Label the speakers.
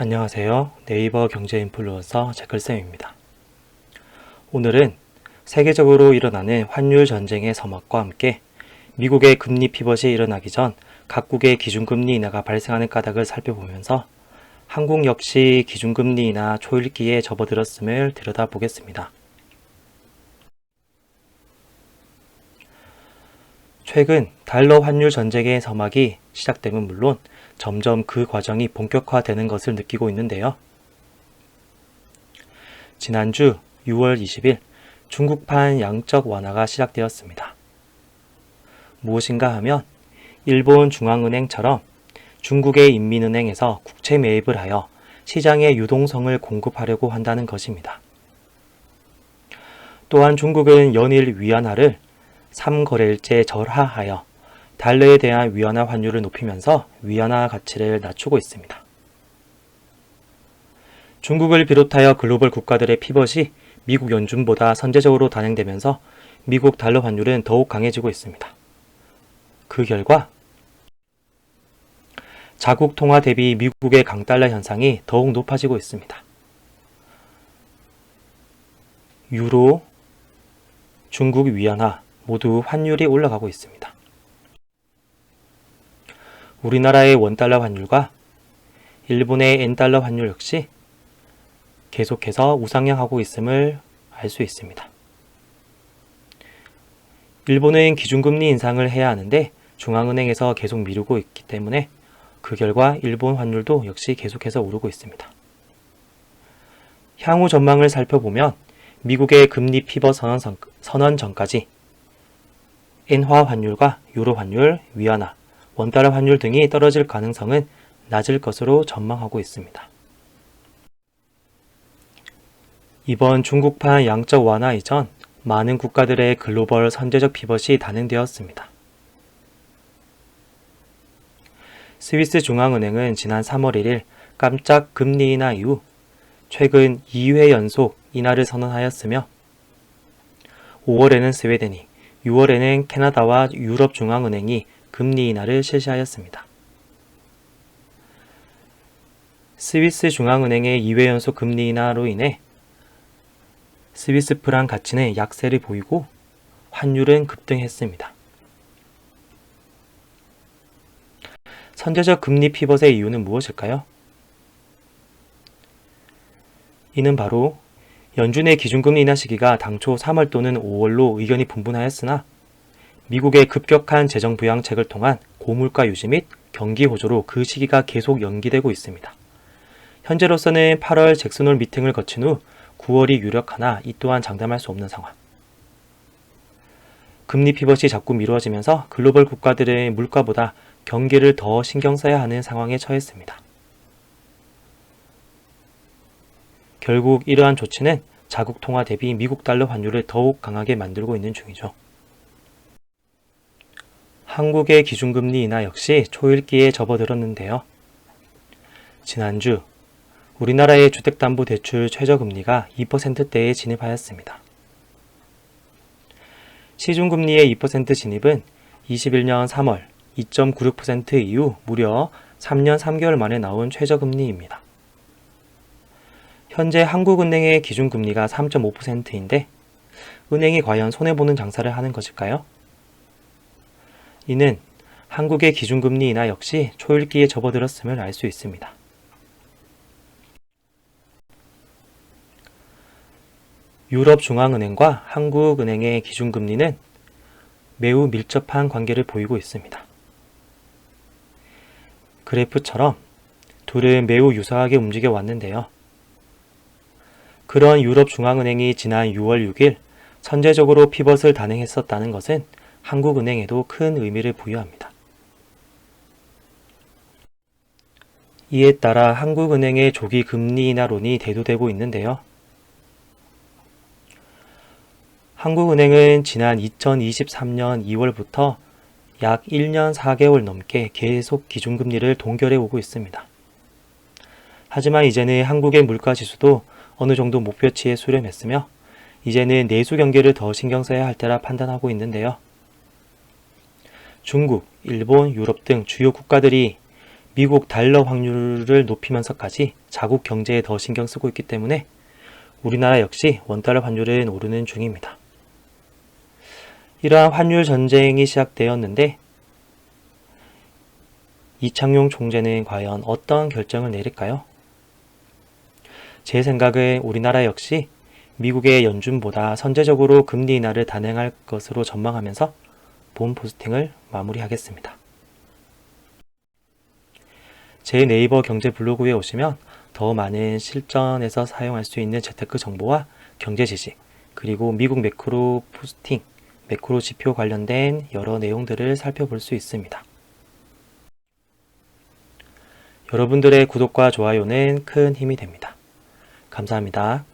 Speaker 1: 안녕하세요. 네이버 경제 인플루언서 제클쌤입니다. 오늘은 세계적으로 일어나는 환율 전쟁의 서막과 함께 미국의 금리 피벗이 일어나기 전 각국의 기준금리 인하가 발생하는 까닭을 살펴보면서 한국 역시 기준금리 인하 초읽기에 접어들었음을 들여다보겠습니다. 최근 달러 환율 전쟁의 서막이 시작됨은 물론 점점 그 과정이 본격화되는 것을 느끼고 있는데요. 지난주 6월 20일 중국판 양적 완화가 시작되었습니다. 무엇인가 하면 일본 중앙은행처럼 중국의 인민은행에서 국채 매입을 하여 시장의 유동성을 공급하려고 한다는 것입니다. 또한 중국은 연일 위안화를 3거래일째 절하하여 달러에 대한 위안화 환율을 높이면서 위안화 가치를 낮추고 있습니다. 중국을 비롯하여 글로벌 국가들의 피벗이 미국 연준보다 선제적으로 단행되면서 미국 달러 환율은 더욱 강해지고 있습니다. 그 결과 자국 통화 대비 미국의 강달러 현상이 더욱 높아지고 있습니다. 유로, 중국 위안화 모두 환율이 올라가고 있습니다. 우리나라의 원달러 환율과 일본의 엔달러 환율 역시 계속해서 우상향하고 있음을 알 수 있습니다. 일본은 기준금리 인상을 해야 하는데 중앙은행에서 계속 미루고 있기 때문에 그 결과 일본 환율도 역시 계속해서 오르고 있습니다. 향후 전망을 살펴보면 미국의 금리 피벗 선언 전까지 엔화 환율과 유로 환율, 위안화, 원달러 환율 등이 떨어질 가능성은 낮을 것으로 전망하고 있습니다. 이번 중국판 양적 완화 이전 많은 국가들의 글로벌 선제적 피벗이 단행되었습니다. 스위스 중앙은행은 지난 3월 1일 깜짝 금리 인하 이후 최근 2회 연속 인하를 선언하였으며 5월에는 스웨덴이, 6월에는 캐나다와 유럽 중앙은행이 금리 인하를 실시하였습니다. 스위스 중앙은행의 2회 연속 금리 인하로 인해 스위스 프랑 가치는 약세를 보이고 환율은 급등했습니다. 선제적 금리 피벗의 이유는 무엇일까요? 이는 바로 연준의 기준금리 인하 시기가 당초 3월 또는 5월로 의견이 분분하였으나 미국의 급격한 재정 부양책을 통한 고물가 유지 및 경기 호조로 그 시기가 계속 연기되고 있습니다. 현재로서는 8월 잭슨홀 미팅을 거친 후 9월이 유력하나 이 또한 장담할 수 없는 상황. 금리 피벗이 자꾸 미루어지면서 글로벌 국가들의 물가보다 경기를 더 신경 써야 하는 상황에 처했습니다. 결국 이러한 조치는 자국 통화 대비 미국 달러 환율을 더욱 강하게 만들고 있는 중이죠. 한국의 기준금리 인하 역시 초읽기에 접어들었는데요. 지난주 우리나라의 주택담보대출 최저금리가 2%대에 진입하였습니다. 시중금리의 2% 진입은 21년 3월 2.96% 이후 무려 3년 3개월 만에 나온 최저금리입니다. 현재 한국은행의 기준금리가 3.5%인데 은행이 과연 손해보는 장사를 하는 것일까요? 이는 한국의 기준금리 인하 역시 초읽기에 접어들었음을 알 수 있습니다. 유럽 중앙은행과 한국은행의 기준금리는 매우 밀접한 관계를 보이고 있습니다. 그래프처럼 둘은 매우 유사하게 움직여 왔는데요. 그런 유럽 중앙은행이 지난 6월 6일 선제적으로 피벗을 단행했었다는 것은 한국은행에도 큰 의미를 부여합니다. 이에 따라 한국은행의 조기 금리 인하론이 대두되고 있는데요. 한국은행은 지난 2023년 2월부터 약 1년 4개월 넘게 계속 기준금리를 동결해 오고 있습니다. 하지만 이제는 한국의 물가지수도 어느 정도 목표치에 수렴했으며 이제는 내수 경기를 더 신경 써야 할 때라 판단하고 있는데요. 중국, 일본, 유럽 등 주요 국가들이 미국 달러 환율을 높이면서까지 자국 경제에 더 신경 쓰고 있기 때문에 우리나라 역시 원달러 환율은 오르는 중입니다. 이러한 환율 전쟁이 시작되었는데 이창용 총재는 과연 어떤 결정을 내릴까요? 제 생각은 우리나라 역시 미국의 연준보다 선제적으로 금리 인하를 단행할 것으로 전망하면서 본 포스팅을 마무리하겠습니다. 제 네이버 경제 블로그에 오시면 더 많은 실전에서 사용할 수 있는 재테크 정보와 경제 지식, 그리고 미국 매크로 포스팅, 매크로 지표 관련된 여러 내용들을 살펴볼 수 있습니다. 여러분들의 구독과 좋아요는 큰 힘이 됩니다. 감사합니다.